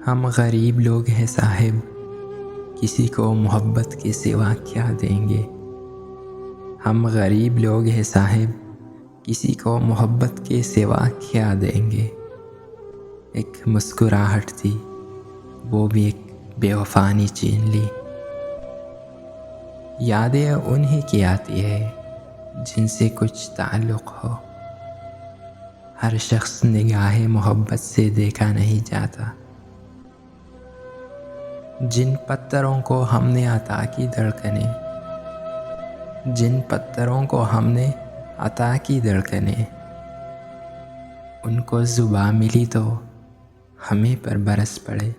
ہم غریب لوگ ہیں صاحب، کسی کو محبت کے سوا کیا دیں گے؟ ہم غریب لوگ ہیں صاحب، کسی کو محبت کے سوا کیا دیں گے؟ ایک مسکراہٹ تھی، وہ بھی ایک بے وفا نے چھین لی۔ یادیں انہیں کی آتی ہے جن سے کچھ تعلق ہو۔ ہر شخص نگاہ محبت سے دیکھا نہیں جاتا۔ جن پتھروں کو ہم نے عطا کی دھڑکنیں، جن پتھروں کو ہم نے عطا کی دھڑکنیں، ان کو زباں ملی تو ہمیں پر برس پڑے۔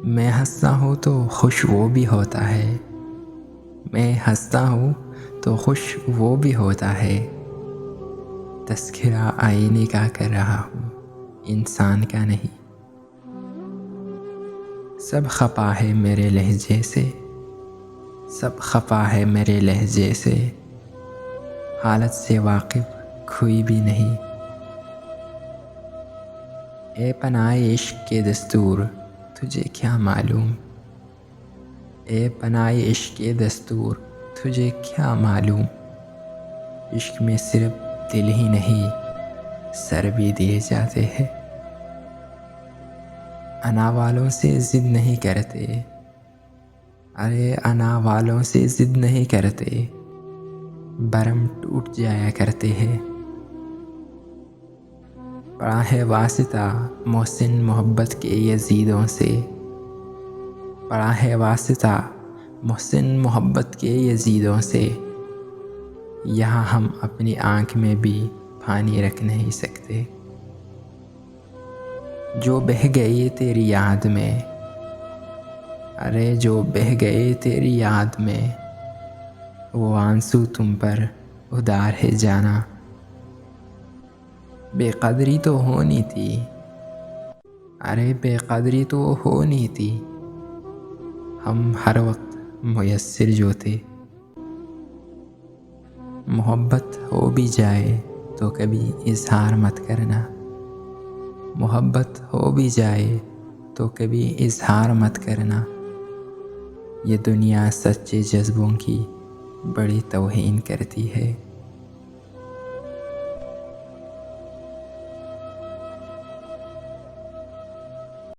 میں ہنستا ہوں تو خوش وہ بھی ہوتا ہے، میں ہنستا ہوں تو خوش وہ بھی ہوتا ہے۔ تذکرہ آئینے کا کر رہا ہوں، انسان کا نہیں۔ سب خفا ہے میرے لہجے سے، سب خفا ہے میرے لہجے سے، حالت سے واقف کوئی بھی نہیں۔ اے پناہ عشق کے دستور تجھے کیا معلوم، اے پناہ عشق کے دستور تجھے کیا معلوم۔ عشق میں صرف دل ہی نہیں، سر بھی دیے جاتے ہیں۔ انا والوں سے ضد نہیں کرتے، ارے انا والوں سے ضد نہیں کرتے، برم ٹوٹ جایا کرتے ہیں۔ پڑا ہے واسطہ محسن محبت کے یزیدوں سے، پڑا ہے واسطہ محسن محبت کے یزیدوں سے، یہاں ہم اپنی آنکھ میں بھی پانی رکھ نہیں سکتے۔ جو بہہ گئی تیری یاد میں، ارے جو بہہ گئے تیری یاد میں، وہ آنسو تم پر ادار ہے جانا۔ بے قدری تو ہونی تھی، ارے بے قدری تو ہونی تھی، ہم ہر وقت میسر جو تھے۔ محبت ہو بھی جائے تو کبھی اظہار مت کرنا، محبت ہو بھی جائے تو کبھی اظہار مت کرنا۔ یہ دنیا سچے جذبوں کی بڑی توہین کرتی ہے۔